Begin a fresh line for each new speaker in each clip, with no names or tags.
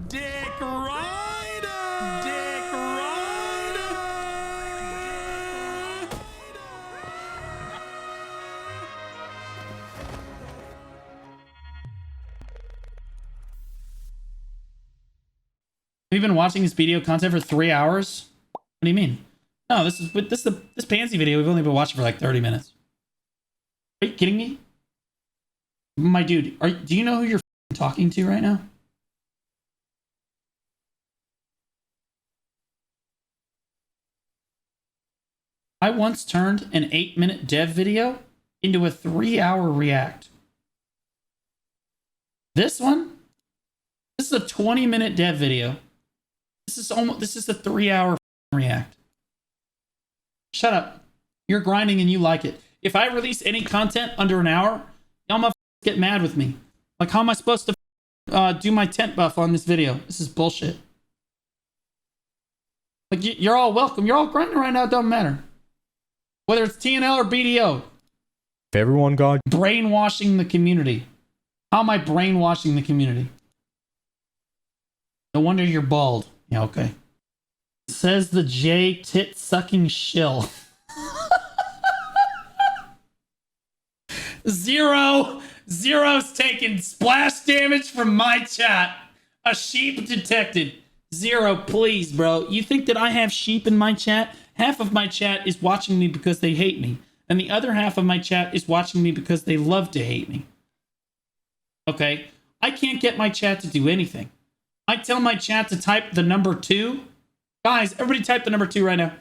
Dick Rider! Dick Rider! We've been watching this video content for 3 hours? What do you mean? No, this Pansy video we've only been watching for like 30 minutes. Are you kidding me? My dude, do you know who you're talking to right now? I once turned an 8-minute dev video into a 3-hour react. This is a 20-minute dev video. This is a 3-hour react. Shut up. You're grinding and you like it. If I release any content under an hour, y'all motherfuckers get mad with me. Like, how am I supposed to do my tent buff on this video? This is bullshit. Like, you're all welcome. You're all grinding right now. It doesn't matter. Whether it's TNL or BDO.
If everyone got
brainwashing the community. How am I brainwashing the community? No wonder you're bald. Yeah, okay. Says the J tit sucking shill. Zero's taking splash damage from my chat. A sheep detected. Zero, please, bro. You think that I have sheep in my chat? Half of my chat is watching me because they hate me. And the other half of my chat is watching me because they love to hate me. Okay? I can't get my chat to do anything. I tell my chat to type the number 2. Guys, everybody type the number 2 right now.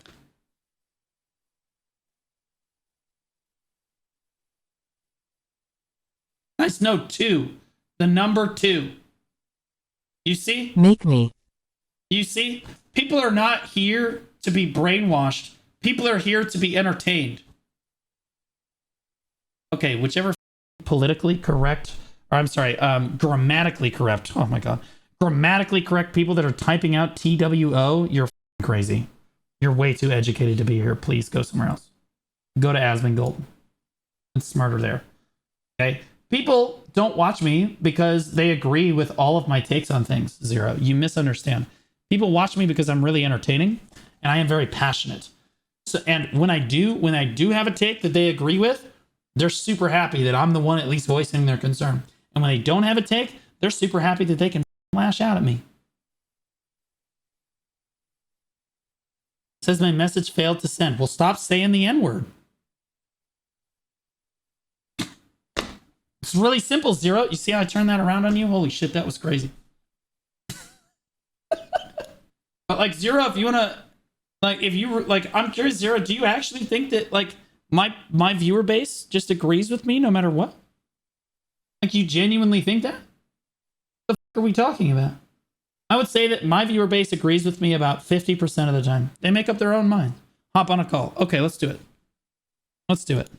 Guys, no, 2. The number 2. You see?
Make me.
You see? People are not here to be brainwashed. People are here to be entertained. Okay, whichever politically correct, or I'm sorry, grammatically correct. Oh my god. Grammatically correct people that are typing out TWO, you're crazy. You're way too educated to be here. Please go somewhere else. Go to Asmongold. It's smarter there. Okay? People don't watch me because they agree with all of my takes on things. Zero. You misunderstand. People watch me because I'm really entertaining and I am very passionate. So, and when I do have a take that they agree with, they're super happy that I'm the one at least voicing their concern. And when they don't have a take, they're super happy that they can lash out at me. It says my message failed to send. Well, stop saying the N-word. It's really simple, Zero. You see how I turned that around on you? Holy shit, that was crazy. But like, Zero, if you want to, like, if you were, like, I'm curious, Zero, do you actually think that, like, my viewer base just agrees with me no matter what? Like, you genuinely think that? What the fuck are we talking about? I would say that my viewer base agrees with me about 50% of the time. They make up their own mind. Hop on a call. Okay, let's do it. Let's do it.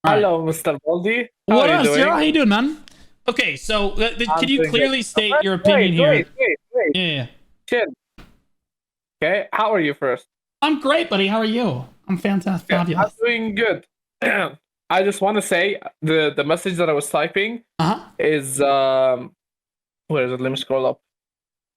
Hello, Mr. Baldi.
What up, Zero? How you doing, man? Okay, so can you clearly state your opinion here?
Wait.
Yeah.
Chill. Okay, how are you first?
I'm great, buddy. How are you? I'm fantastic. Fabulous.
I'm doing good. I just want to say the message that I was typing is where is it? Let me scroll up.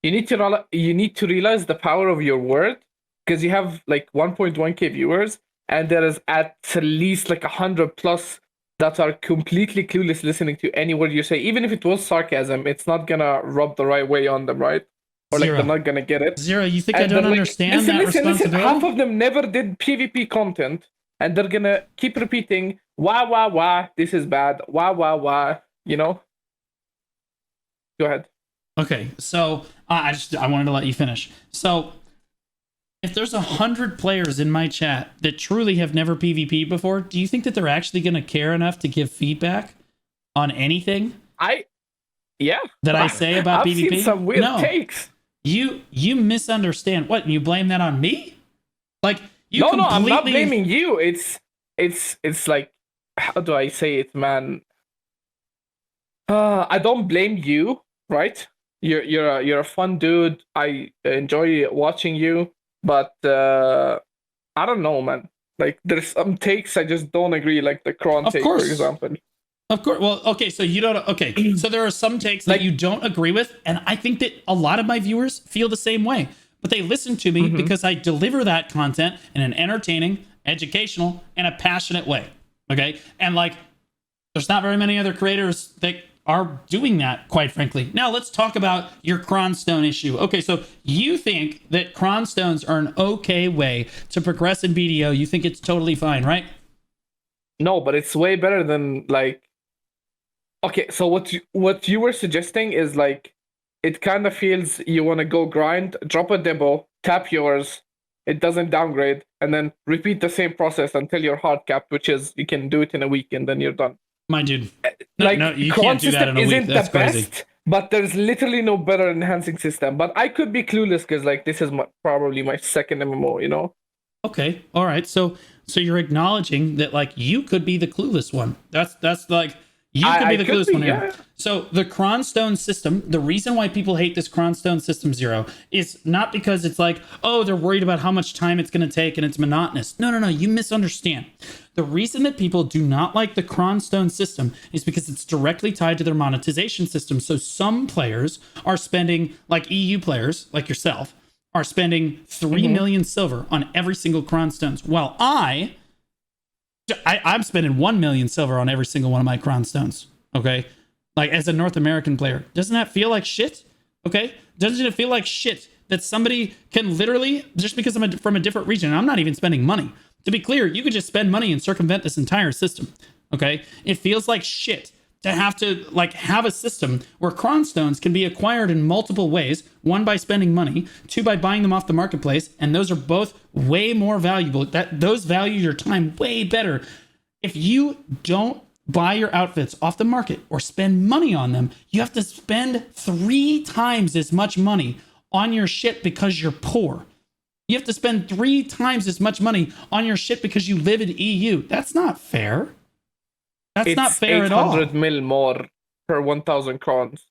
You need to realize the power of your word because you have like 1.1k viewers and there is at least like 100 plus that are completely clueless listening to any word you say. Even if it was sarcasm, it's not gonna rub the right way on them, right? Or like they're not gonna get it.
Zero, you think I don't understand that responsibility?
Listen, half of them never did PvP content and they're gonna keep repeating, wah, this is bad, wah, you know? Go ahead.
Okay, so I wanted to let you finish. So if there's 100 players in my chat that truly have never PvP'd before, do you think that they're actually gonna care enough to give feedback on anything?
Yeah.
That I say about PvP?
I've seen some weird takes.
You misunderstand. What? You blame that on me? Like you
No, I'm not blaming you. It's like, how do I say it, man? I don't blame you, right? You're a fun dude. I enjoy watching you, but I don't know, man. Like there's some takes I just don't agree, like the Kron take, for example.
Of course. Well, okay. So you don't. Okay. So there are some takes that you don't agree with, and I think that a lot of my viewers feel the same way. But they listen to me because I deliver that content in an entertaining, educational, and a passionate way. Okay. And like, there's not very many other creators that are doing that, quite frankly. Now let's talk about your cronstone issue. Okay, so you think that cronstones are an okay way to progress in BDO. You think it's totally fine, right?
No, but it's way better than like. Okay, so what you were suggesting is like, it kind of feels you want to go grind, drop a demo, tap yours, it doesn't downgrade, and then repeat the same process until you're hard capped, which is you can do it in a week and then you're done.
My dude,
No,
you can't do that in a week. That's crazy.
Best, but there's literally no better enhancing system. But I could be clueless because like this is probably my second MMO, you know?
Okay, all right. So you're acknowledging that like you could be the clueless one. That's like you could be the clueless one here. Yeah. So the cronstone system, the reason why people hate this cronstone system 0 is not because it's like, oh, they're worried about how much time it's going to take and it's monotonous. No, you misunderstand. The reason that people do not like the cronstone system is because it's directly tied to their monetization system. So some players are spending, like EU players, like yourself, are spending 3 million silver on every single cronstones, while I'm spending 1 million silver on every single one of my cronstones. Okay, like as a North American player, doesn't that feel like shit? Okay, doesn't it feel like shit that somebody can literally, just because I'm from a different region, I'm not even spending money. To be clear, you could just spend money and circumvent this entire system. Okay, it feels like shit to have to like have a system where cronstones can be acquired in multiple ways. 1, by spending money, 2, by buying them off the marketplace, and those are both way more valuable. Those value your time way better. If you don't buy your outfits off the market or spend money on them, you have to spend 3 times as much money on your shit because you're poor. You have to spend 3 times as much money on your shit because you live in EU. That's not fair. That's not fair at all.
800 mil more per 1,000 crowns.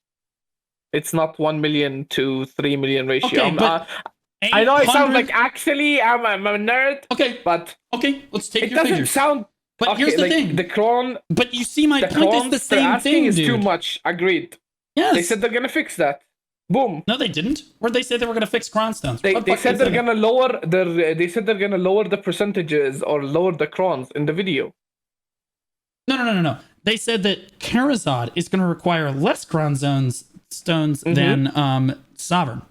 It's not 1 million to 3 million ratio.
Okay, but
I know it sounds like actually I'm a nerd.
Okay,
but
let's take
it
your
doesn't
figures.
sound.
But
okay,
here's the
like,
thing.
The crown.
But you see, my point is the same thing,
is
dude.
too much. Agreed.
Yes.
They said they're gonna fix that. Boom.
No, they didn't. Where'd they say they were gonna fix cronstones?
They said they're gonna lower They said they're gonna lower the percentages or lower the crowns in the video.
No. They said that Karazad is going to require less stones than Sovereign.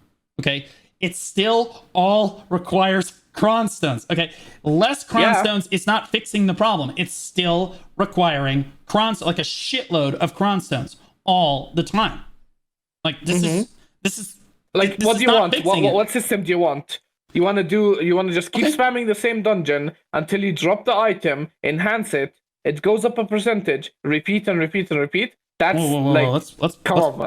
Okay, it still all requires cronstones. Okay, less cronstones is not fixing the problem. It's still requiring like a shitload of cronstones all the time. Like this is
like, what do you want? What system do you want? You want to just keep spamming the same dungeon until you drop the item, enhance it. It goes up a percentage, repeat and repeat and repeat. That's let's come on,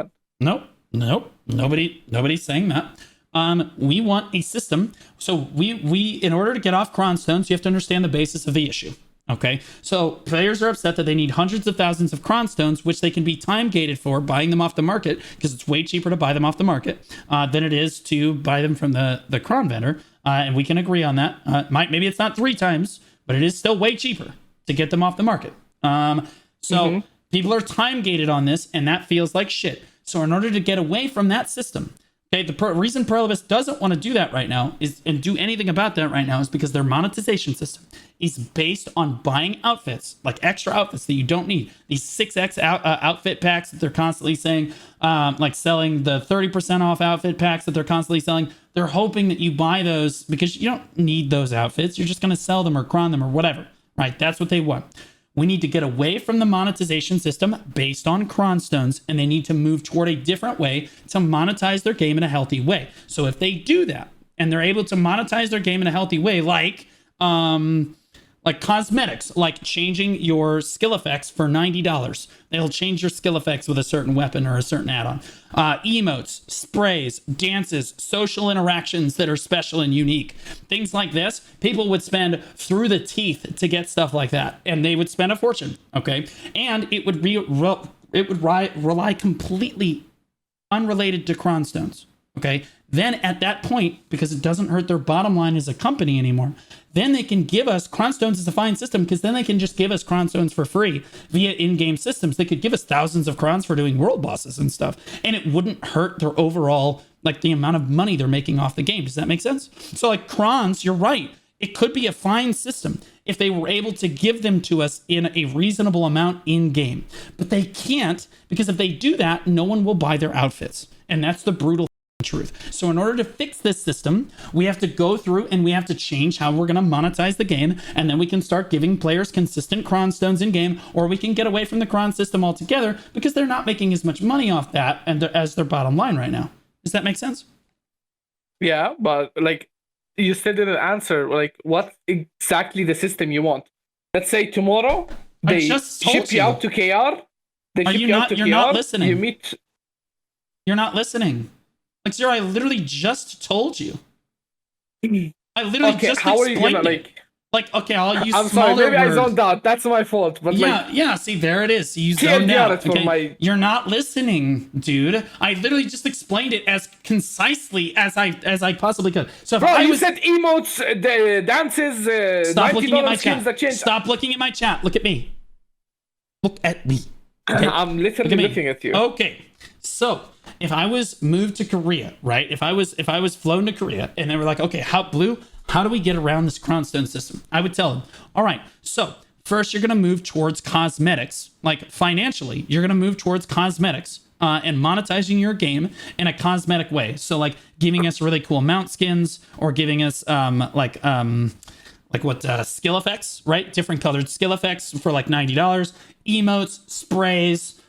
man.
Nope. Nobody's saying that. We want a system. So we in order to get off cronstones, you have to understand the basis of the issue. Okay, so players are upset that they need hundreds of thousands of cronstones, which they can be time gated for buying them off the market, because it's way cheaper to buy them off the market than it is to buy them from the cron vendor. And we can agree on that. Maybe it's not 3 times, but it is still way cheaper to get them off the market. So people are time gated on this, and that feels like shit. So in order to get away from that system, okay, the reason Pluribus doesn't want to do that right now and do anything about that right now is because their monetization system is based on buying outfits, like extra outfits that you don't need. These 6x outfit packs that they're constantly saying, like selling the 30% off outfit packs that they're constantly selling. They're hoping that you buy those because you don't need those outfits. You're just going to sell them or cron them or whatever. Right, that's what they want. We need to get away from the monetization system based on cronstones, and they need to move toward a different way to monetize their game in a healthy way. So if they do that, and they're able to monetize their game in a healthy way, like cosmetics, like changing your skill effects for $90. They'll change your skill effects with a certain weapon or a certain add-on. Emotes, sprays, dances, social interactions that are special and unique. Things like this, people would spend through the teeth to get stuff like that. And they would spend a fortune, okay? And it would rely completely unrelated to cronstones, okay? then at that point, because it doesn't hurt their bottom line as a company anymore, then they can give us Cron Stones as a fine system, because then they can just give us Cron Stones for free via in-game systems. They could give us thousands of crons for doing world bosses and stuff, and it wouldn't hurt their overall, like, the amount of money they're making off the game. Does that make sense? So like crons, you're right. It could be a fine system if they were able to give them to us in a reasonable amount in game, but they can't, because if they do that, no one will buy their outfits. And that's the brutal truth. So in order to fix this system, we have to go through and we have to change how we're going to monetize the game, and then we can start giving players consistent Cron Stones in game, or we can get away from the Cron system altogether, because they're not making as much money off that and as their bottom line right now. Does that make sense?
Yeah, but like, you still didn't answer, like, what exactly the system you want. Let's say tomorrow they ship you out to KR.
You're not listening.
You meet.
You're not listening. Like, Zero, I literally just told you. I literally just
how are you gonna
it. Like, okay, I'll use
I'm
smaller
sorry, maybe
words.
I zoned out. That's my fault. But
yeah, see, there it is. You zoned out. Okay? You're not listening, dude. I literally just explained it as concisely as I possibly could. So if
you said emotes, the dances,
stop looking at my
chat.
Stop looking at my chat. Look at me. Look at me.
Okay? I'm literally looking at you.
Okay, so if I was moved to Korea, right? If I was flown to Korea and they were like, okay, how do we get around this Cron Stone system? I would tell them, all right, so first you're going to move towards cosmetics. Like, financially, you're going to move towards cosmetics and monetizing your game in a cosmetic way. So like giving us really cool mount skins, or giving us skill effects, right? Different colored skill effects for like $90, emotes, sprays,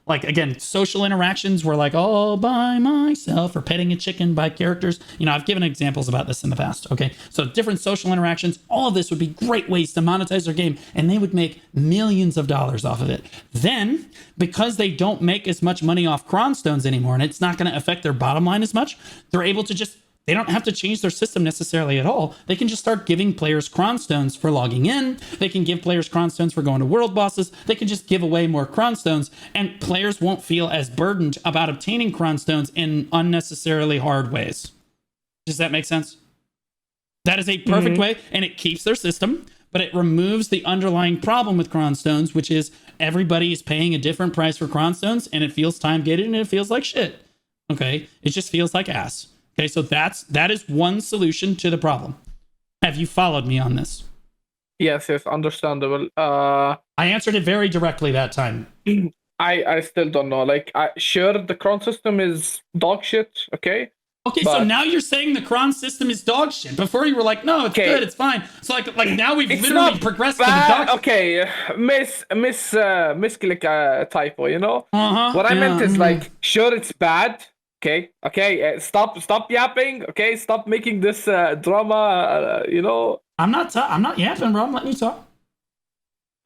like, again, social interactions where, like, all by myself, or petting a chicken by characters. You know, I've given examples about this in the past, okay? So different social interactions, all of this would be great ways to monetize their game, and they would make millions of dollars off of it. Then, because they don't make as much money off Cron Stones anymore, and it's not going to affect their bottom line as much, they're able to just, they don't have to change their system necessarily at all. They can just start giving players Cron Stones for logging in. They can give players Cron Stones for going to world bosses. They can just give away more Cron Stones, and players won't feel as burdened about obtaining Cron Stones in unnecessarily hard ways. Does that make sense? That is a perfect way, and it keeps their system, but it removes the underlying problem with Cron Stones, which is everybody is paying a different price for Cron Stones, and it feels time-gated, and it feels like shit. Okay? It just feels like ass. Okay, so that is one solution to the problem. Have you followed me on this?
Yes, understandable.
I answered it very directly that time.
I still don't know. Like, sure, the Cron system is dog shit, okay?
Okay, so now you're saying the Cron system is dog shit. Before you were like, no, it's good, it's fine. So like now we've literally progressed to the dog shit.
Okay, misclick typo, you know? What I meant is, like, sure, it's bad. Okay. Stop yapping. Okay, stop making this drama. You know. I'm not
yapping, bro. I'm letting you talk.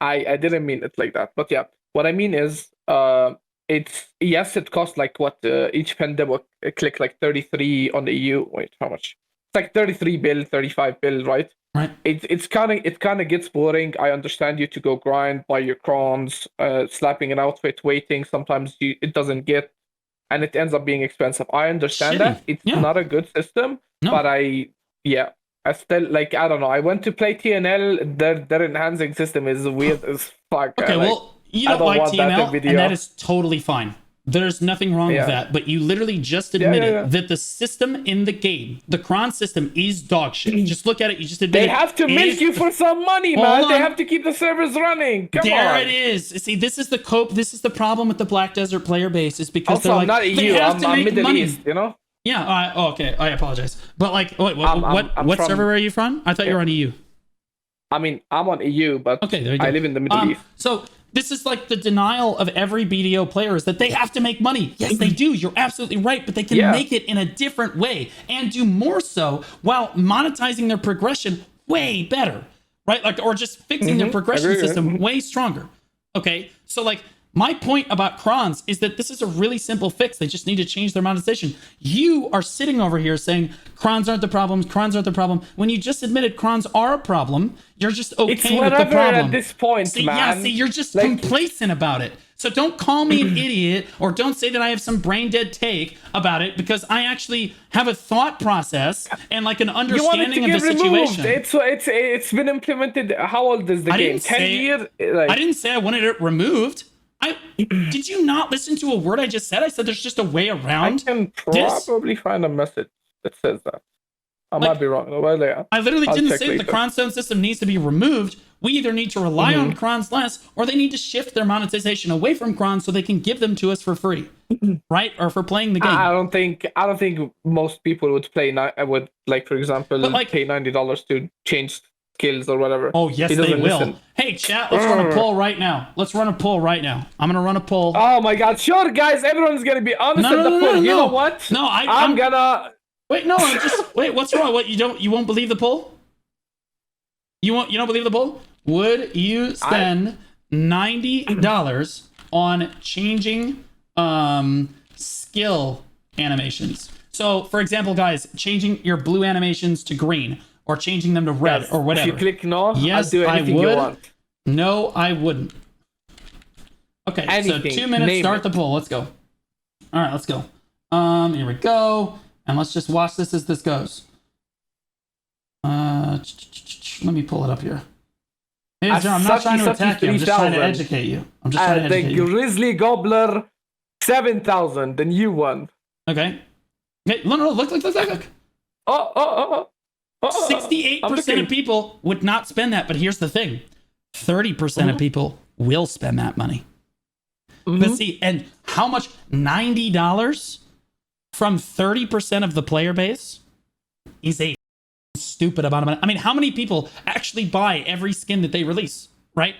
I didn't mean it like that, but yeah. What I mean is, it costs like what each pandemic click like 33 on the EU. Wait, how much? It's like 33 bill, 35 bill, right?
Right.
It kind of gets boring. I understand you to go grind, buy your crons, slapping an outfit, waiting. Sometimes it doesn't get. And it ends up being expensive. I understand that. It's not a good system, but I still, like, I don't know. I went to play TNL. Their enhancing system is weird as fuck.
Okay, well, you don't like TNL, and that is totally fine. There's nothing wrong with that, but you literally just admitted that the system in the game, the Cron system, is dog shit. Just look at it. You just admitted
they have to milk you for some money, man. They have to keep the servers running. Come on.
There it is. See, this is the problem with the Black Desert player base, is because
also,
they're like,
I'm not EU. I'm Middle
money.
East, you know?
Yeah. Okay. I apologize. But like, wait, what server are you from? I thought you were on EU.
I mean, I'm on EU, but
okay, there you go.
I live in the Middle East.
So this is like the denial of every BDO player, is that they have to make money. Yes, they do. You're absolutely right. But they can make it in a different way, and do more so while monetizing their progression way better, right? Like, or just fixing their progression system way stronger. Okay, so like, my point about crons is that this is a really simple fix. They just need to change their monetization. You are sitting over here saying crons aren't the problem. Crons aren't the problem. When you just admitted crons are a problem, you're just okay with the problem.
At this point, man.
Yeah, see, you're just complacent about it. So don't call me an idiot or don't say that I have some brain dead take about it, because I actually have a thought process and like an understanding of the situation.
It's been implemented. How old is the game? 10 years?
I didn't say I wanted it removed. Did you not listen to a word I just said? I said there's just a way around.
I can probably find a message that says that. I might be wrong.
I literally didn't say that the cronstone system needs to be removed. We either need to rely on crons less, or they need to shift their monetization away from crons so they can give them to us for free, right? Or for playing the game.
I don't think most people would play. Would, like, for example, pay $90 to change skills or whatever.
Oh yes, they will. Listen. Hey chat, let's run a poll right now. I'm gonna run a poll.
Oh my god, sure guys, everyone's gonna be honest at the poll. You know what?
No, I'm gonna wait. No, wait. What's wrong? What, you won't believe the poll? You don't believe the poll? Would you spend $90 on changing skill animations? So, for example, guys, changing your blue animations to green, or changing them to red, or whatever.
If you click no,
yes,
I'll do anything you want.
No, I wouldn't. Okay, anything. So 2 minutes, start the poll. Let's go. All right, let's go. Here we go. And let's just watch this as this goes. Let me pull it up here. Hey, John, I'm not trying to attack you. I'm just trying to educate you.
The Grizzly Gobbler 7,000, the new one.
Okay. Okay. No. Look. 68% of people would not spend that, but here's the thing: 30% of people will spend that money. But see, and how much? $90 from 30% of the player base is a stupid amount of money. I mean, how many people actually buy every skin that they release, right?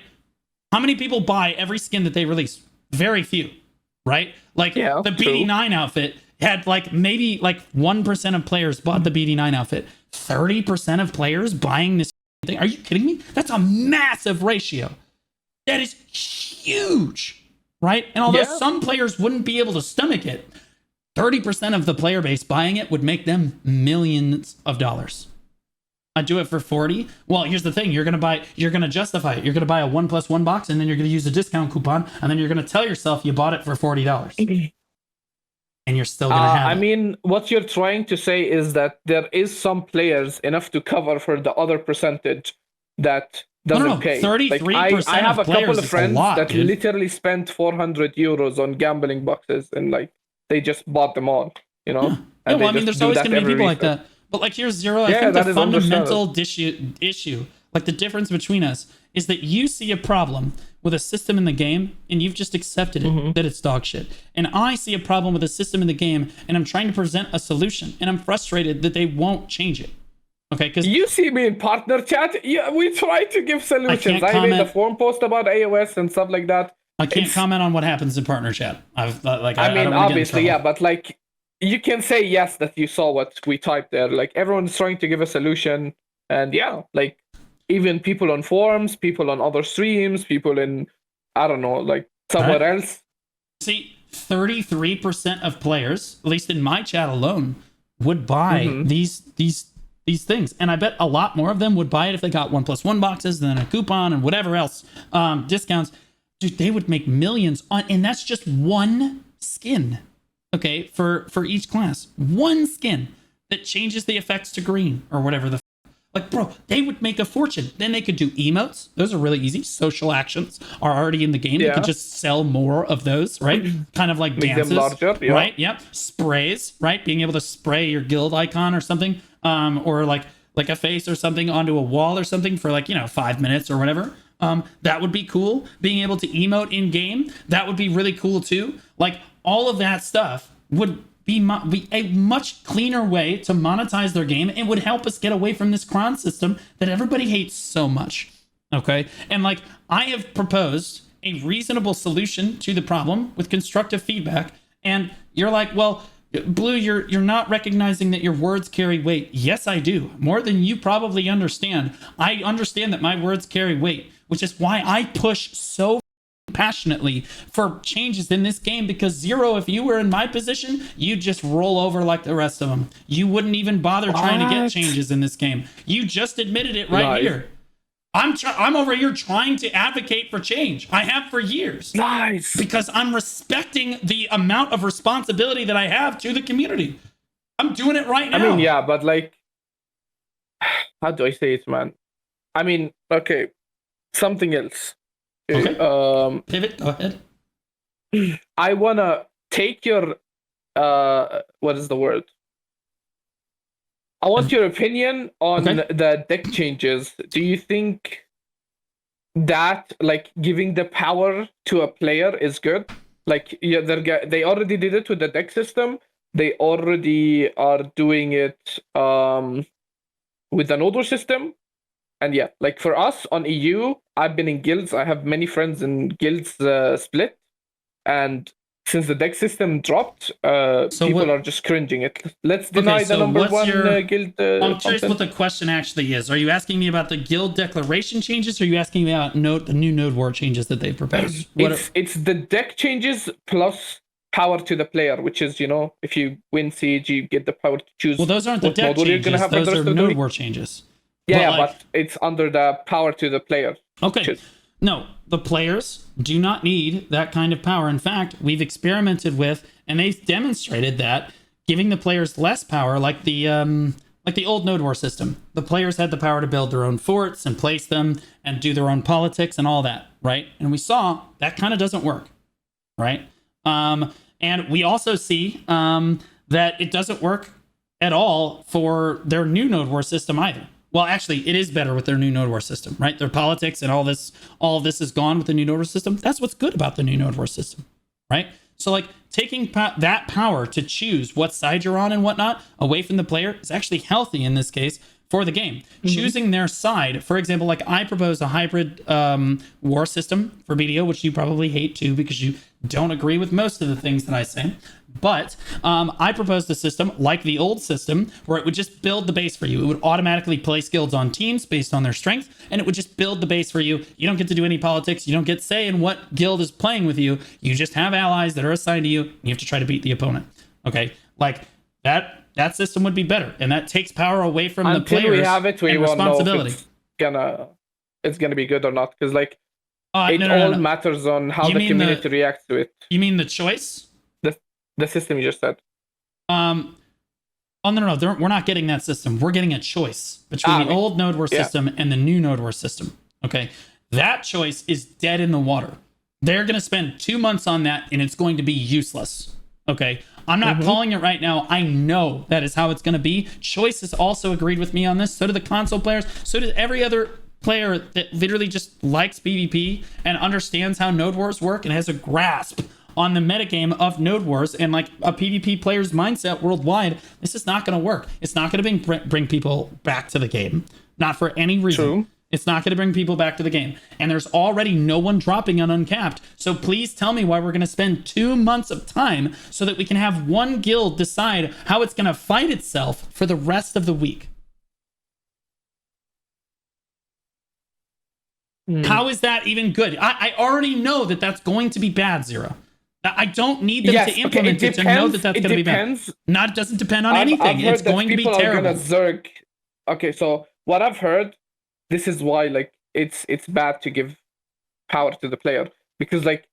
How many people buy every skin that they release? Very few, right? Like the BD9 outfit had maybe 1% of players bought the BD9 outfit. 30% of players buying this thing. Are you kidding me? That's a massive ratio. That is huge, right? And although some players wouldn't be able to stomach it, 30% of the player base buying it would make them millions of dollars. I do it for 40. Well, here's the thing: you're gonna justify it. You're gonna buy a 1+1 box, and then you're gonna use a discount coupon, and then you're gonna tell yourself you bought it for $40. And you're still gonna have it.
I mean, what you're trying to say is that there is some players enough to cover for the other percentage that doesn't pay.
33%.
I have a couple of friends that
dude.
literally spent 400 euros on gambling boxes, and they just bought them all. You know.
Yeah. Well, I mean, there's always gonna be people like that. But here's Zero. I think the fundamental issue, the difference between us, is that you see a problem with a system in the game and you've just accepted it, that it's dog shit. And I see a problem with a system in the game and I'm trying to present a solution, and I'm frustrated that they won't change it. Okay, because
you see me in partner chat. Yeah, we try to give solutions. I made a forum post about AOS and stuff like that.
I can't comment on what happens in partner chat. I mean,
obviously, yeah, but you can say yes that you saw what we typed there. Everyone's trying to give a solution, and even people on forums, people on other streams, people in somewhere else.
See, 33% of players, at least in my chat alone, would buy these things, and I bet a lot more of them would buy it if they got 1+1 boxes, then a coupon and whatever else discounts. Dude, they would make millions on, and that's just one skin. Okay, for each class, one skin that changes the effects to green or whatever the bro, they would make a fortune. Then they could do emotes. Those are really easy. Social actions are already in the game. They could just sell more of those, right? Kind of like dances,
make them larger,
right? Yep. Sprays, right? Being able to spray your guild icon or something, or like a face or something onto a wall or something for 5 minutes or whatever. That would be cool. Being able to emote in game, that would be really cool too. All of that stuff would be a much cleaner way to monetize their game, and would help us get away from this cron system that everybody hates so much. Okay? And I have proposed a reasonable solution to the problem with constructive feedback, and you're like, well, Blue, you're not recognizing that your words carry weight. Yes, I do. More than you probably understand. I understand that my words carry weight, which is why I push so passionately for changes in this game, because Zero, if you were in my position, you'd just roll over like the rest of them. You wouldn't even bother trying to get changes in this game. You just admitted it right here. I'm over here trying to advocate for change. I have for years.
Nice.
Because I'm respecting the amount of responsibility that I have to the community. I'm doing it right now.
I mean, yeah, but like, how do I say it, man? I mean, okay, something else.
Okay. Pivot. Go ahead.
I wanna take your what is the word? I want your opinion on the deck changes. Do you think that like giving the power to a player is good? Like, yeah, they already did it with the deck system. They already are doing it with the node war system. And yeah, like for us on EU, I've been in guilds. I have many friends in guilds split. And since the deck system dropped, people are just cringing it. Let's deny the number one guild.
I'm curious what the question actually is. Are you asking me about the guild declaration changes, or are you asking me about the new node war changes that they proposed?
It's the deck changes plus power to the player, which is, you know, if you win siege, you get the power to choose.
Well, those aren't the deck changes. Those are node war changes.
Yeah, but it's under the power to the player.
Okay. No, the players do not need that kind of power. In fact, we've experimented with, and they've demonstrated that giving the players less power, like the old node war system, the players had the power to build their own forts and place them and do their own politics and all that, right? And we saw that kind of doesn't work, right? And we also see that it doesn't work at all for their new node war system either. Well, actually, it is better with their new node war system, right? Their politics and all of this is gone with the new node war system. That's what's good about the new node war system, right? So like taking that power to choose what side you're on and whatnot away from the player is actually healthy in this case for the game. Mm-hmm. Choosing their side, for example, like I propose a hybrid war system for BDO, which you probably hate too because you don't agree with most of the things that I say. But I proposed a system like the old system where it would just build the base for you. It would automatically place guilds on teams based on their strength, and it would just build the base for you. You don't get to do any politics. You don't get say in what guild is playing with you. You just have allies that are assigned to you, and you have to try to beat the opponent. Okay? Like that system would be better, and that takes power away from the players. Until we have it, we won't know if
it's gonna be good or not, because like it matters on how the community reacts to it.
You mean the choice?
The system you just said.
No, we're not getting that system. We're getting a choice between the old node war system and the new node war system. Okay, that choice is dead in the water. They're going to spend 2 months on that, and it's going to be useless. Okay, I'm not calling it right now. I know that is how it's going to be. Choice has also agreed with me on this. So do the console players. So does every other player that literally just likes PvP and understands how node wars work and has a grasp on the metagame of node wars and like a PvP player's mindset worldwide. This is not going to work. It's not going to bring people back to the game. Not for any reason.
True.
It's not going to bring people back to the game. And there's already no one dropping on Uncapped. So please tell me why we're going to spend 2 months of time so that we can have one guild decide how it's going to fight itself for the rest of the week. How is that even good? I already know that that's going to be bad, Zero. I don't need them to implement it to know that that's going to be bad. It doesn't depend on anything. It's going to be terrible.
Zerg. Okay, so what I've heard, this is why like it's bad to give power to the player, because like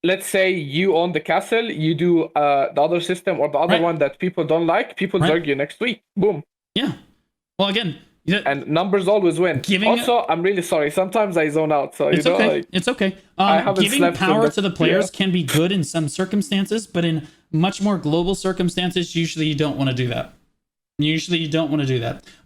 let's say you own the castle, you do the other system or the other one that people don't like, people Zerg you next week. Boom.
Yeah. Well, again.
And numbers always win. I'm really sorry. Sometimes I zone out. So
it's okay. It's okay. Giving power to the players can be good in some circumstances, but in much more global circumstances, usually you don't want to do that.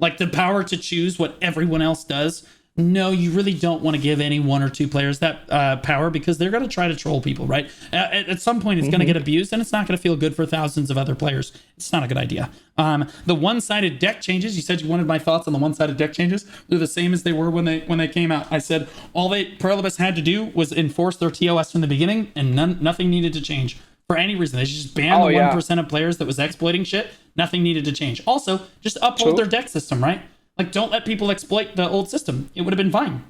Like the power to choose what everyone else does. No, you really don't want to give any 1 or 2 players that power, because they're going to try to troll people, right? At some point, it's going to get abused, and it's not going to feel good for thousands of other players. It's not a good idea. The one-sided deck changes, you said you wanted my thoughts on the one-sided deck changes. They're the same as they were when they came out. I said all Pluribus had to do was enforce their TOS from the beginning, and nothing needed to change for any reason. They just banned the 1% of players that was exploiting shit. Nothing needed to change. Also, just uphold their deck system, right? Like, don't let people exploit the old system. It would have been fine.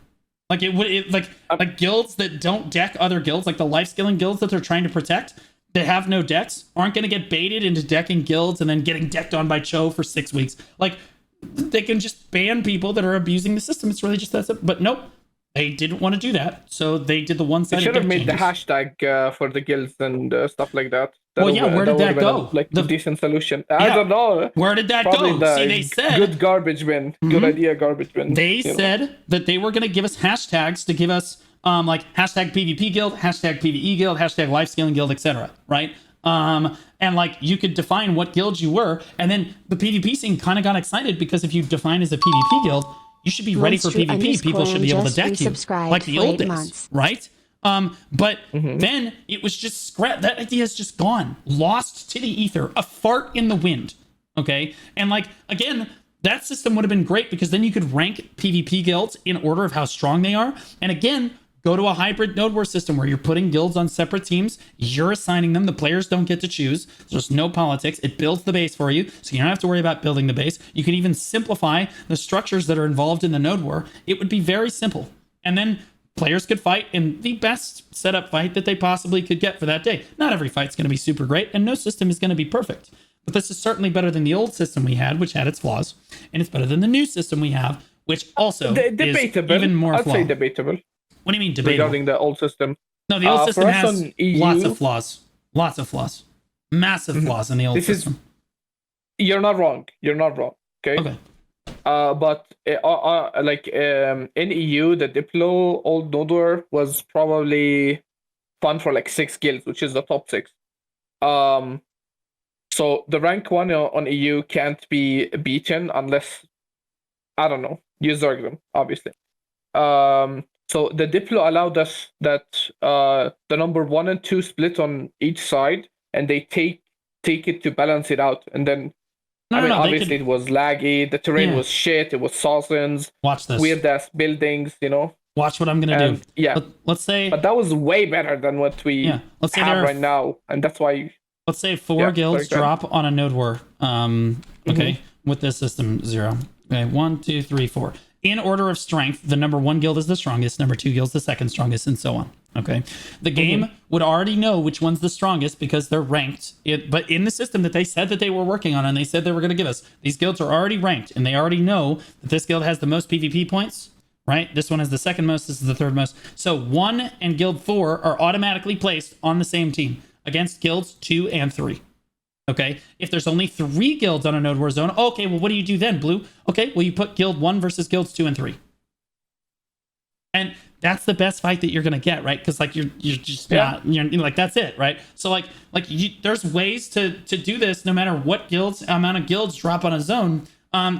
Like, like guilds that don't deck other guilds, like the life scaling guilds that they're trying to protect, that have no decks, aren't going to get baited into decking guilds and then getting decked on by Cho for 6 weeks. Like, they can just ban people that are abusing the system. It's really just that simple. But nope, they didn't want to do that, so they did the
They
one-sided.
should have made
changes.
the hashtag for the guilds and stuff like that.
Well, yeah, where did that go?
Like the decent solution. I don't know.
Where did that
Probably
go? See, they said
good garbage bin. Good idea, garbage bin.
They said that they were going to give us hashtags to give us like hashtag PvP guild, hashtag PvE guild, hashtag life scaling guild, etc. Right? And like you could define what guild you were, and then the PvP scene kind of got excited because if you define as a PvP guild, you should be ready for PvP. People should be able to deck you like the old days, right? But then it was just scrap. That idea is just gone, lost to the ether, a fart in the wind. Okay, and like again, that system would have been great because then you could rank PvP guilds in order of how strong they are, and again, go to a hybrid node war system where you're putting guilds on separate teams. You're assigning them. The players don't get to choose. There's no politics. It builds the base for you, so you don't have to worry about building the base. You can even simplify the structures that are involved in the node war. It would be very simple, and then players could fight in the best setup fight that they possibly could get for that day. Not every fight's going to be super great, and no system is going to be perfect. But this is certainly better than the old system we had, which had its flaws, and it's better than the new system we have, which also is even more flawed.
I'd say debatable.
What do you mean debatable?
Regarding the old system.
No, the old system has lots of flaws. Lots of flaws. Massive flaws in the old system.
You're not wrong. You're not wrong. Okay. But like in EU, the Diplo old node war was probably fun for like 6 guilds, which is the top 6. So the rank 1 on EU can't be beaten unless, I don't know, you zerg them, obviously. So the Diplo allowed us that the number 1 and 2 split on each side, and they take it to balance it out. And then, obviously it was laggy, the terrain was shit, it was sausins,
watch this,
weird ass buildings,
Watch what I'm gonna do.
Yeah.
Let's say,
but that was way better than what we have right now, and that's why.
Let's say 4 guilds drop on a node war. Okay, with this system 0. Okay, 1, 2, 3, 4. In order of strength, the number 1 guild is the strongest, number 2 guild's the second strongest, and so on. Okay, the game would already know which one's the strongest because they're ranked. But in the system that they said that they were working on and they said they were going to give us, these guilds are already ranked, and they already know that this guild has the most PvP points. Right, this one has the second most. This is the third most. So 1 and guild 4 are automatically placed on the same team against guilds 2 and 3. Okay, if there's only 3 guilds on a node war zone, okay, well, what do you do then, Blue? Okay, well, you put guild 1 versus guilds 2 and 3. And that's the best fight that you're going to get, right? Because, like, you're just not, you're like, that's it, right? So, there's ways to do this no matter what amount of guilds drop on a zone.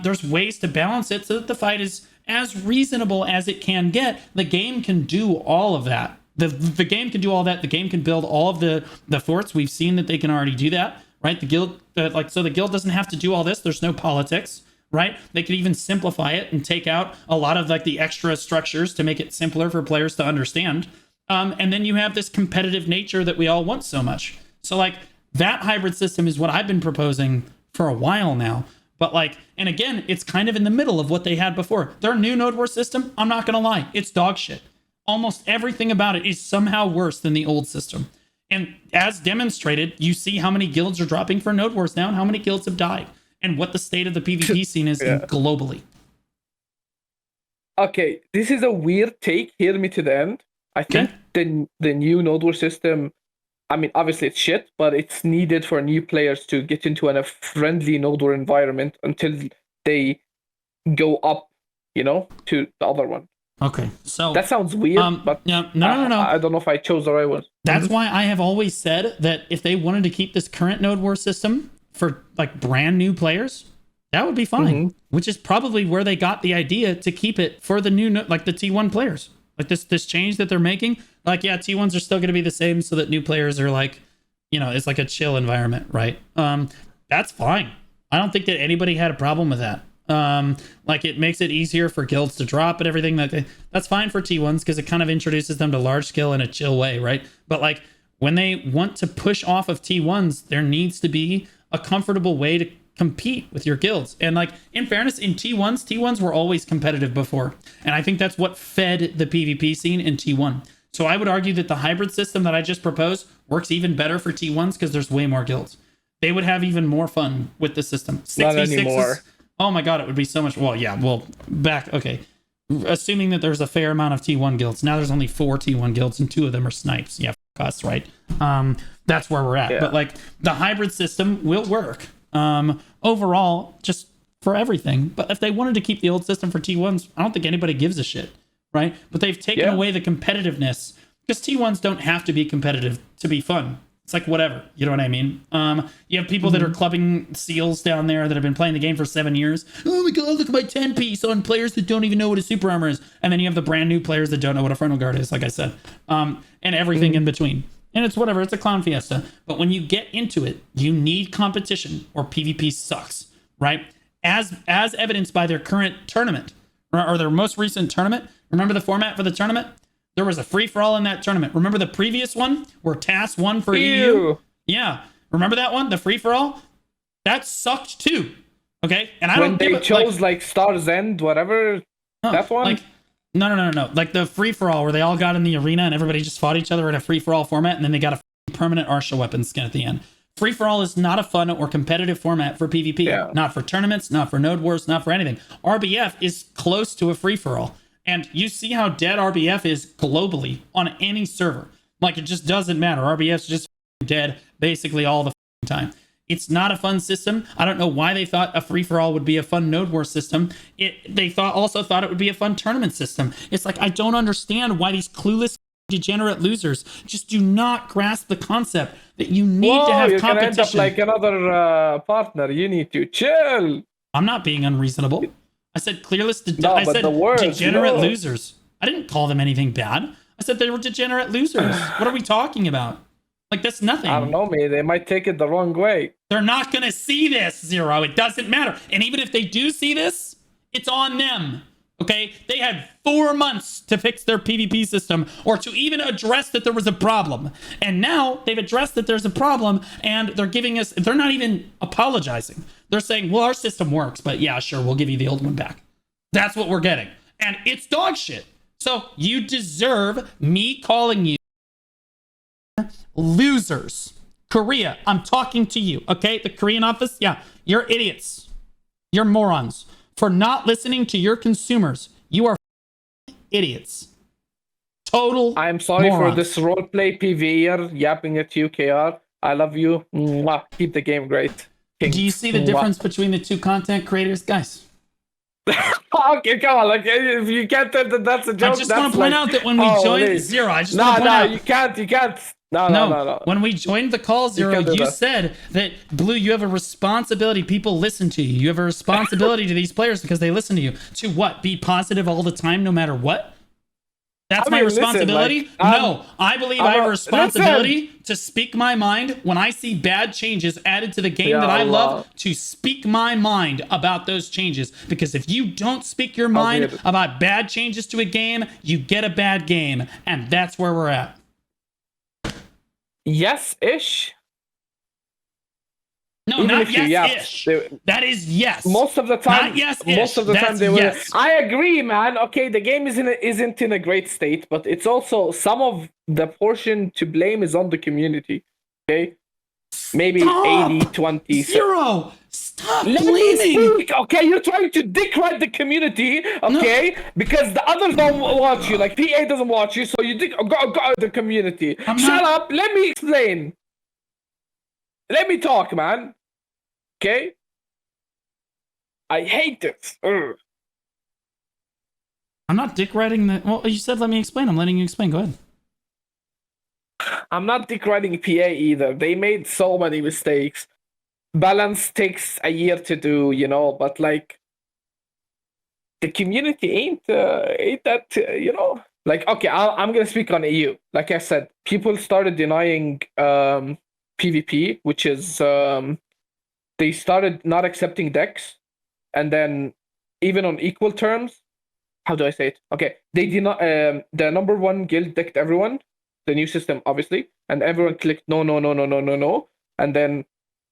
There's ways to balance it so that the fight is as reasonable as it can get. The game can do all of that. The game can do all that. The game can build all of the forts. We've seen that they can already do that. Right, the guild, so the guild doesn't have to do all this. There's no politics, right? They could even simplify it and take out a lot of like the extra structures to make it simpler for players to understand. And then you have this competitive nature that we all want so much. So like that hybrid system is what I've been proposing for a while now. But like, and again, it's kind of in the middle of what they had before. Their new node war system, I'm not gonna lie, it's dog shit. Almost everything about it is somehow worse than the old system. And as demonstrated, you see how many guilds are dropping for node wars now and how many guilds have died and what the state of the PvP scene is globally.
Okay, this is a weird take. Hear me to the end. I think the new node war system, obviously it's shit, but it's needed for new players to get into a friendly node war environment until they go up, to the other one.
Okay, so
that sounds weird, but
no.
I don't know if I chose the right one.
That's why I have always said that if they wanted to keep this current node war system for like brand new players, that would be fine. Which is probably where they got the idea to keep it for the new, like the T1 players. Like this change that they're making, like T1s are still going to be the same, so that new players are like, it's like a chill environment, right? That's fine. I don't think that anybody had a problem with that. Like it makes it easier for guilds to drop and everything. That's fine for T1s because it kind of introduces them to large scale in a chill way, right? But like when they want to push off of T1s, there needs to be a comfortable way to compete with your guilds. And like in fairness, in T1s were always competitive before, and I think that's what fed the PvP scene in T1. So I would argue that the hybrid system that I just proposed works even better for T1s because there's way more guilds. They would have even more fun with the system.
Not anymore.
Oh my god, it would be so much. Well, yeah. Well, back. Okay, assuming that there's a fair amount of T1 guilds. Now there's only 4 T1 guilds, and 2 of them are snipes. Yeah, us, right? That's where we're at.
Yeah.
But like the hybrid system will work. Overall, just for everything. But if they wanted to keep the old system for T1s, I don't think anybody gives a shit, right? But they've taken away the competitiveness because T1s don't have to be competitive to be fun. It's like whatever, you know what I mean? You have people that are clubbing seals down there that have been playing the game for 7 years. Oh my god, look at my 10 piece on players that don't even know what a super armor is. And then you have the brand new players that don't know what a frontal guard is, like I said. And everything in between. And it's whatever, it's a clown fiesta. But when you get into it, you need competition or PvP sucks, right? As evidenced by their current tournament or their most recent tournament. Remember the format for the tournament? There was a free-for-all in that tournament. Remember the previous one where TAS won for EU? Yeah. Remember that one? The free-for-all? That sucked too. Okay? And I
when
don't
they chose like Star's End, whatever, that one?
Like, no. Like the free-for-all where they all got in the arena and everybody just fought each other in a free-for-all format and then they got a permanent Arsha weapon skin at the end. Free-for-all is not a fun or competitive format for PvP.
Yeah.
Not for tournaments, not for node wars, not for anything. RBF is close to a free-for-all. And you see how dead RBF is globally on any server. Like, it just doesn't matter. RBF's just dead basically all the time. It's not a fun system. I don't know why they thought a free-for-all would be a fun node war system. They also thought it would be a fun tournament system. It's like, I don't understand why these clueless degenerate losers just do not grasp the concept that you need to have
you're
competition.
gonna end up like another partner. You need to chill.
I'm not being unreasonable. I said clearless.
I said
degenerate losers. I didn't call them anything bad. I said they were degenerate losers. What are we talking about? Like, that's nothing.
I don't know, man. They might take it the wrong way.
They're not going to see this, Zero. It doesn't matter. And even if they do see this, it's on them. Okay? They had 4 months to fix their PvP system or to even address that there was a problem. And now they've addressed that there's a problem and they're giving us, they're not even apologizing. They're saying, well, our system works, but yeah, sure, we'll give you the old one back. That's what we're getting. And it's dog shit. So you deserve me calling you losers. Korea, I'm talking to you, okay? The Korean office, yeah, you're idiots. You're morons. For not listening to your consumers. You are idiots. Total
I'm sorry
morons.
for this roleplay PvEer yapping at you, KR. I love you. Mwah. Keep the game great. King.
Do you see the difference between the two content creators, guys?
Okay, come on. Like, if you can't tell that that's a joke,
I just want to point out that when we joined Zero, I just want to point out.
You can't. No.
When we joined the call, Zero, you said that, Blue, you have a responsibility. People listen to you. You have a responsibility to these players because they listen to you. To what? Be positive all the time, no matter what? That's my responsibility?
Listen, like,
no, I believe I have a responsibility to speak my mind when I see bad changes added to the game that I love, to speak my mind about those changes. Because if you don't speak your mind about bad changes to a game, you get a bad game. And that's where we're at.
Yes-ish.
No,
even
not yes-ish. That is yes.
Most of the time,
not yes-ish.
Most of the time they will.
Yes.
I agree, man. Okay, the game isn't in a great state, but it's also some of the portion to blame is on the community. Okay, maybe 80-20.
Zero. Stop
Let
blaming.
me speak. Okay, you're trying to dick ride the community. Okay, because the others don't watch you. Like PA doesn't watch you, so you go the community. Shut up. Let me explain. Let me talk, man. Okay? I hate this. Ugh.
I'm not dick riding the... Well, you said let me explain. I'm letting you explain. Go ahead.
I'm not dick riding PA either. They made so many mistakes. Balance takes a year to do, you know, but like... The community ain't that, you know... Like, okay, I'm gonna speak on EU. Like I said, people started denying PvP, which is... they started not accepting decks, and then even on equal terms, how do I say it? Okay, they did not. The number one guild decked everyone, the new system obviously, and everyone clicked no, and then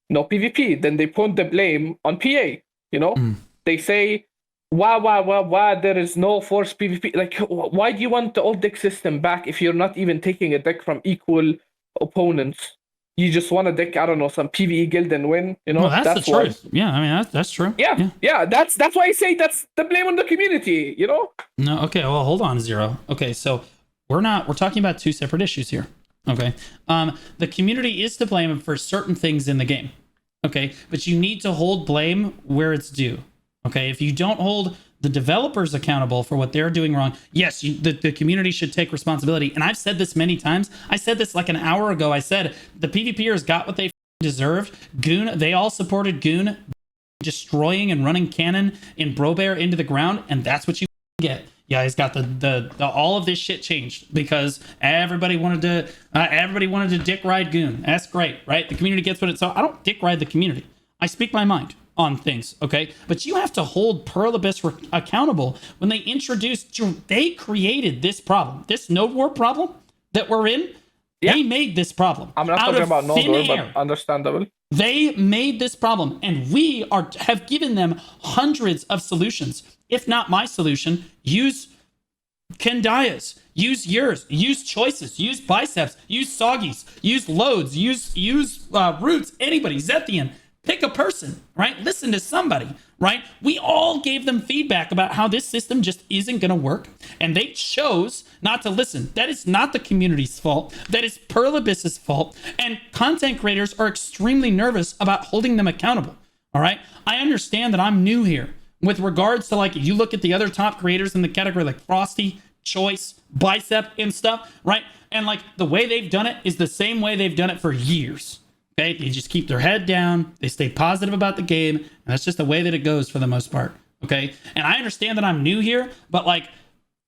no PvP. Then they put the blame on PA. You know, they say, why there is no forced PvP? Like, why do you want the old deck system back if you're not even taking a deck from equal opponents? you just want to deck, I don't know, some PvE guild and win. You know,
Well, that's the
why.
truth. Yeah, I mean that's true.
Yeah. That's why I say that's the blame on the community. You know.
No, okay. Well, hold on, Zero. Okay, so we're talking about two separate issues here. Okay, the community is to blame for certain things in the game. Okay, but you need to hold blame where it's due. Okay, if you don't hold the developers accountable for what they're doing wrong, yes, the community should take responsibility. And I've said this many times. I said this like an hour ago. I said the PvPers got what they deserved. Goon, they all supported Goon destroying and running cannon in Brobear into the ground, and that's what you get. Yeah, he's got the all of this shit changed because everybody wanted to dick ride Goon. That's great, right? The community gets what it. So I don't dick ride the community. I speak my mind on things, okay? But you have to hold Pearl Abyss accountable when they they created this problem, this Node War problem that we're in. Yeah. They made this problem.
I'm not talking about Node War, but understandable.
They made this problem, and we have given them hundreds of solutions. If not my solution, use Kendaya's, use yours, use Choices, use Biceps, use Soggy's, use Loads, use Roots, anybody, Zethian. Pick a person, right? Listen to somebody, right? We all gave them feedback about how this system just isn't going to work, and they chose not to listen. That is not the community's fault. That is Pearl Abyss's fault, and content creators are extremely nervous about holding them accountable, all right? I understand that I'm new here with regards to, like, you look at the other top creators in the category like Frosty, Choice, Bicep, and stuff, right? And, like, the way they've done it is the same way they've done it for years. Okay, they just keep their head down. They stay positive about the game. And that's just the way that it goes for the most part. Okay. And I understand that I'm new here, but like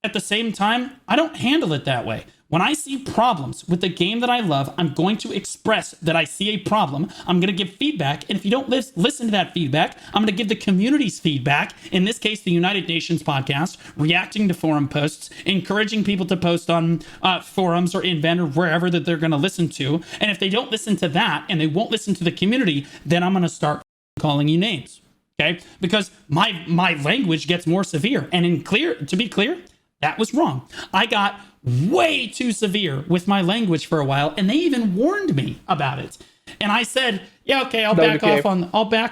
at the same time, I don't handle it that way. When I see problems with the game that I love, I'm going to express that I see a problem. I'm going to give feedback. And if you don't listen to that feedback, I'm going to give the community's feedback. In this case, the United Nations podcast, reacting to forum posts, encouraging people to post on forums or Invent or wherever that they're going to listen to. And if they don't listen to that and they won't listen to the community, then I'm going to start calling you names. Okay? Because my language gets more severe. And to be clear, that was wrong. I got way too severe with my language for a while, and they even warned me about it. And I said, "Yeah, okay, I'll back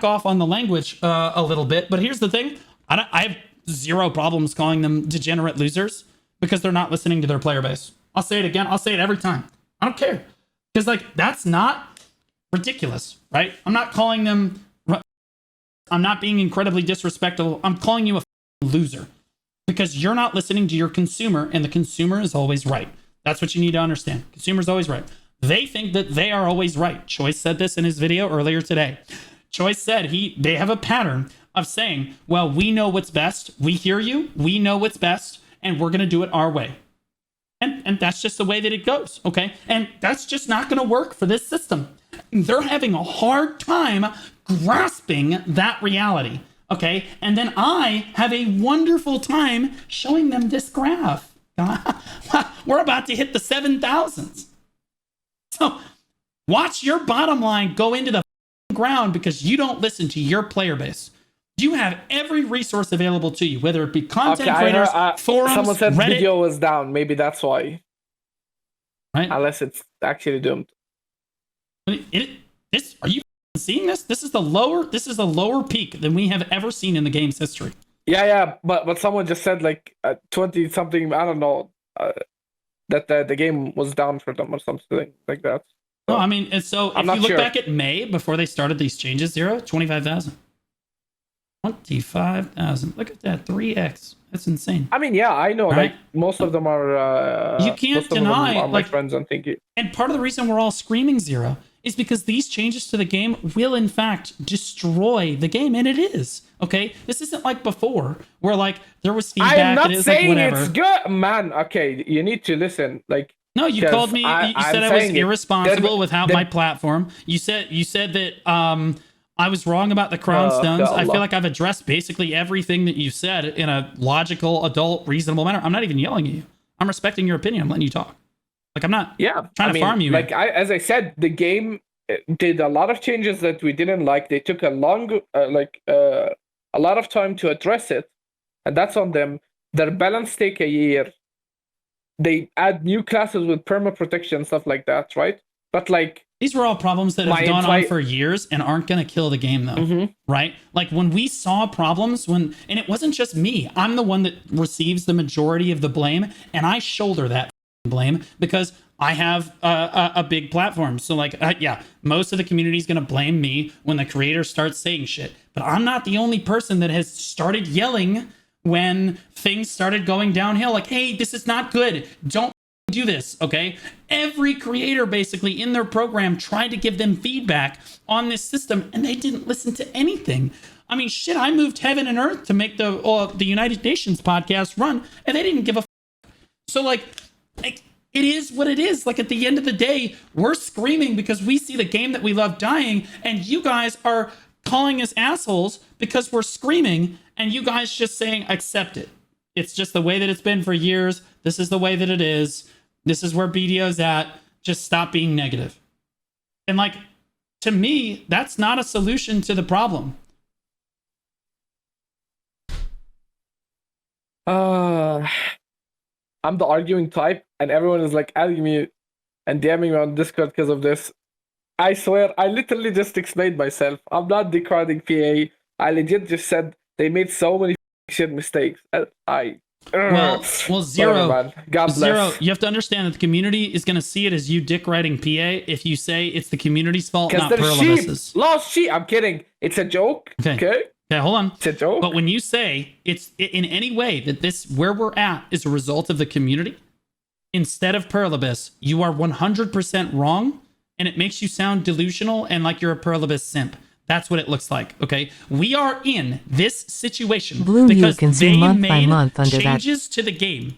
off on the language a little bit." But here's the thing: I have zero problems calling them degenerate losers because they're not listening to their player base. I'll say it again. I'll say it every time. I don't care because like that's not ridiculous, right? I'm not calling them. I'm not being incredibly disrespectful. I'm calling you a loser. Because you're not listening to your consumer, and the consumer is always right. That's what you need to understand. Consumer's always right. They think that they are always right. Choice said this in his video earlier today. Choice said they have a pattern of saying, well, we know what's best. We hear you. We know what's best, and we're going to do it our way. And that's just the way that it goes, okay? And that's just not going to work for this system. They're having a hard time grasping that reality. Okay, and then I have a wonderful time showing them this graph. We're about to hit the 7,000s. So watch your bottom line go into the ground because you don't listen to your player base. You have every resource available to you, whether it be content creators, forums,
someone said
Reddit.
Video was down. Maybe that's why.
Right?
Unless it's actually doomed.
Are you seeing this? This is the lower peak than we have ever seen in the game's history.
Yeah, but someone just said like 20 something, I don't know, that the game was down for them or something like that. So,
no, I mean, and so if you look back at May before they started these changes, 25,000. 25,000. Look at that, 3x. That's insane.
I mean, yeah, I know. Right? Like most of them are.
You can't deny.
Are my friends and think it.
And part of the reason we're all screaming Zero is because these changes to the game will in fact destroy the game, and it is. Okay, this isn't like before where like there was feedback.
I'm not saying
like,
it's good, man. Okay, you need to listen. Like
no, you called me. You said I was irresponsible without my platform. You said that I was wrong about the crown stones. I feel like I've addressed basically everything that you said in a logical, adult, reasonable manner. I'm not even yelling at you. I'm respecting your opinion. I'm letting you talk. Like I'm not trying to farm you.
Like as I said, the game did a lot of changes that we didn't like. They took a lot of time to address it, and that's on them. Their balance take a year. They add new classes with perma protection, stuff like that, right? But like
These were all problems that have gone on for years and aren't going to kill the game, though, right? Like when we saw problems, and it wasn't just me. I'm the one that receives the majority of the blame, and I shoulder that blame because I have a big platform. So like, yeah, most of the community is going to blame me when the creator starts saying shit. But I'm not the only person that has started yelling when things started going downhill. Like, hey, this is not good. Don't do this, okay? Every creator basically in their program tried to give them feedback on this system, and they didn't listen to anything. I mean, shit, I moved heaven and earth to make the United Nations podcast run, and they didn't give a So like it is what it is. Like at the end of the day, we're screaming because we see the game that we love dying, and you guys are calling us assholes because we're screaming, and you guys just saying accept it. It's just the way that it's been for years. This is the way that it is. This is where BDO's at. Just stop being negative. And like, to me, that's not a solution to the problem.
I'm the arguing type, and everyone is like adding me and DMing me on Discord because of this. I swear, I literally just explained myself. I'm not decarding PA. I legit just said they made so many shit mistakes. Well,
Zero.
Whatever, God bless.
Zero. You have to understand that the community is going to see it as you dick riding PA if you say it's the community's fault, not Perlibus's.
Lost sheep. I'm kidding. It's a joke. Okay.
Okay, hold on.
It's a joke.
But when you say it's in any way that this where we're at is a result of the community instead of Perlibus, you are 100% wrong, and it makes you sound delusional and like you're a Perlibus simp. That's what it looks like, okay? We are in this situation because they made changes to the game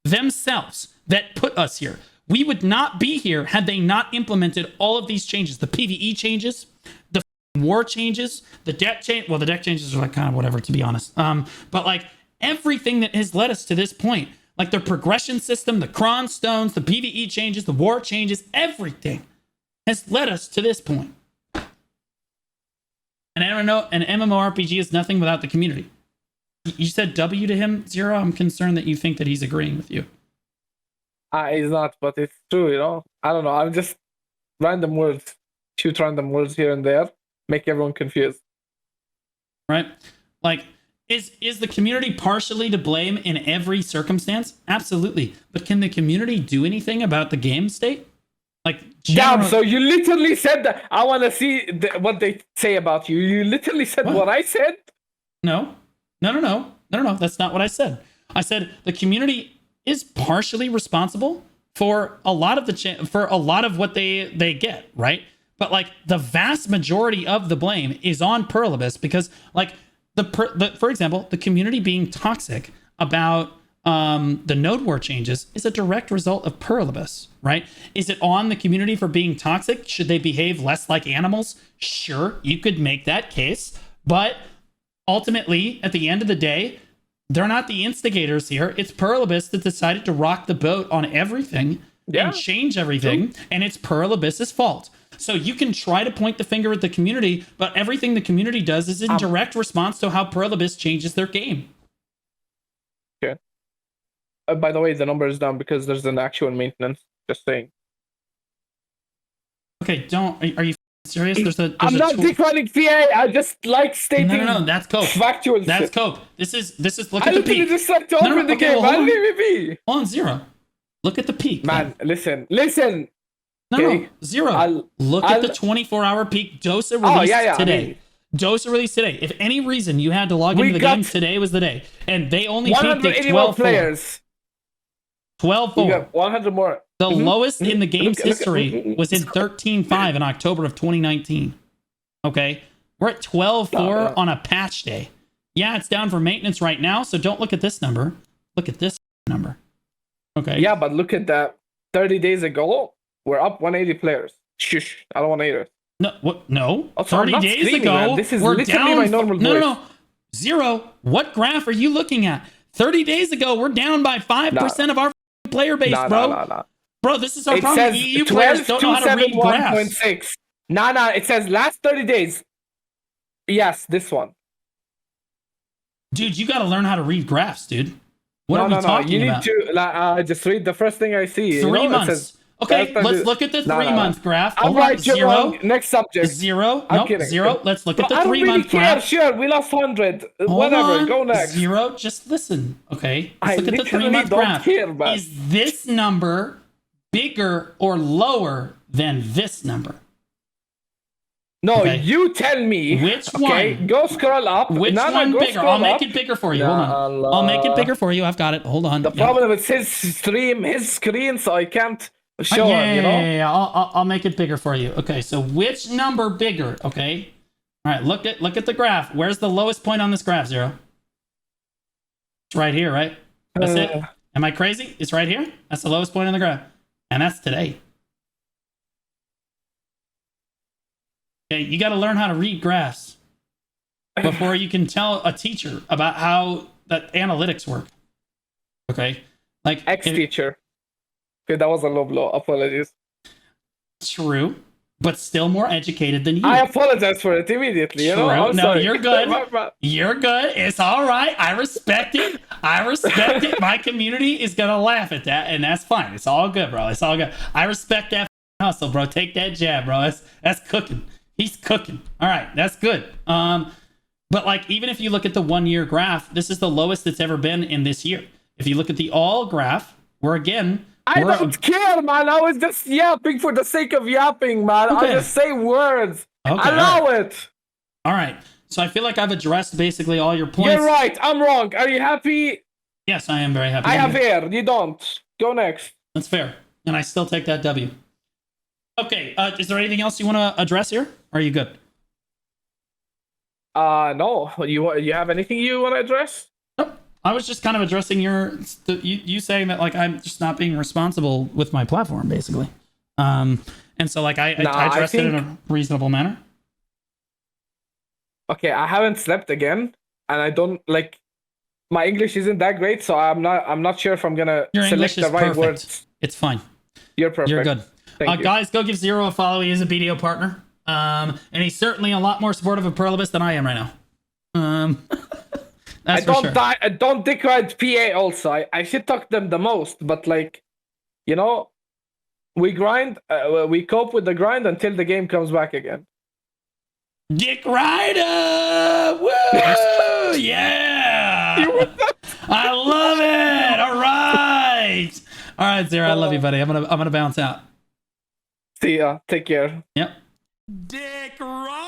themselves that put us here. We would not be here had they not implemented all of these changes. The PvE changes, the war changes, the deck change. Well, the deck changes are like kind of whatever, to be honest. But like everything that has led us to this point, like the progression system, the cron stones, the PvE changes, the war changes, everything has led us to this point. And I don't know, an MMORPG is nothing without the community. You said W to him, Zero? I'm concerned that you think that he's agreeing with you.
He's not, but it's true, you know? I don't know. I'm just random words. Shoot random words here and there. Make everyone confused.
Right? Like, is the community partially to blame in every circumstance? Absolutely. But can the community do anything about the game state? Like,
damn, so you literally said that. I want to see what they say about you. You literally said what I said?
No. That's not what I said. I said the community is partially responsible for a lot of what they get, right? But like the vast majority of the blame is on Perlibus because like for example, the community being toxic about the node war changes is a direct result of Perlibus, right? Is it on the community for being toxic? Should they behave less like animals? Sure, you could make that case, but ultimately, at the end of the day, they're not the instigators here. It's Perlibus that decided to rock the boat on everything and change everything, and it's Perlibus's fault. So you can try to point the finger at the community, but everything the community does is in direct response to how Perlibus changes their game.
Okay. By the way, the number is down because there's an actual maintenance. Just saying.
Okay, are you serious?
I'm not declining PA. I just like stating.
No, that's cope.
Factual.
That's cope. This is look at
the peak. I
literally
just like to open the game.
Well,
leave me be.
Hold on, Zero. Look at the peak.
Man, listen.
No, Zero. Look at the 24-hour peak Dosa released today. Dosa released today. If any reason you had to log into the game, today was the day. And they only peaked at 12 players. 12-4.
We got 100 more.
The lowest in the game's history was in 13.5 in October of 2019. Okay? We're at 12.4 on a patch day. Yeah, it's down for maintenance right now, so don't look at this number. Look at this number. Okay?
Yeah, but look at that. 30 days ago, we're up 180 players. Shush. I don't want to hear it.
No, what? No.
Also,
30 days ago,
man. This is
we're
literally
down.
My normal voice.
No. Zero. What graph are you looking at? 30 days ago, we're down by 5% of our player base, bro.
No.
Bro, this is our problem. EU players don't know how to read graphs.
It says last 30 days. Yes, this one.
Dude, you got to learn how to read graphs, dude. What are we talking about?
You need to just read the first thing I see.
3 months. Okay, let's look at the 3-month graph.
I'm
Hold on,
right, you're wrong. Next subject.
Zero.
I'm
Nope,
kidding.
zero. Let's look at the
I don't
3-month
really care.
graph.
Sure, we lost 100.
Hold
Whatever,
on.
go next.
Zero. Just listen, okay? Let's
I
look at the
literally
3-month
don't
graph.
care, man.
Is this number bigger or lower than this number?
No,
Okay.
you tell me.
Which
Okay,
one?
go scroll up.
Which one
go
bigger?
scroll
I'll make
up.
it bigger for you. Hold on. I'll make it bigger for you. I've got it. Hold on.
The problem is his stream, his screen, so I can't show him, you know?
Yeah. I'll make it bigger for you. Okay, so which number bigger? Okay. All right, look at the graph. Where's the lowest point on this graph, Zero? It's right here, right? That's it. Am I crazy? It's right here. That's the lowest point on the graph. And that's today. Okay, you got to learn how to read graphs before you can tell a teacher about how that analytics work. Okay? Like
Ex-teacher. Okay, that was a low blow. Apologies.
True, but still more educated than you.
I apologize for it immediately. You know? I'm
No,
sorry.
you're good. You're good. It's all right. I respect it. My community is gonna laugh at that, and that's fine. It's all good, bro. It's all good. I respect that hustle, bro. Take that jab, bro. That's cooking. He's cooking. All right, that's good. But like, even if you look at the 1-year graph, this is the lowest it's ever been in this year. If you look at the all graph, I
don't care, man. I was just yapping for the sake of yapping, man.
Okay.
I just say words.
Okay,
Allow it.
All right. So I feel like I've addressed basically all your points.
You're right. I'm wrong. Are you happy?
Yes, I am very happy.
I have air. You don't. Go next.
That's fair. And I still take that W. Okay. Is there anything else you want to address here? Or are you good?
No. You have anything you want to address?
Nope. I was just kind of addressing you saying that like I'm just not being responsible with my platform, basically. And so like I addressed it in a reasonable manner.
Okay, I haven't slept again, and I don't like. My English isn't that great, so I'm not sure if I'm gonna select the right words.
It's fine.
You're perfect.
You're good.
Thank you.
Guys, go give Zero a follow. He is a BDO partner. And he's certainly a lot more supportive of Perlibus than I am right now. That's for sure.
I don't degrade PA also. I should talk them the most, but like, you know, we grind, we cope with the grind until the game comes back again.
Dick Rider! Woo! Yeah! I love it! All right! All right, Zero, I love you, buddy. I'm gonna bounce out.
See ya. Take care.
Yep. Dick Rider!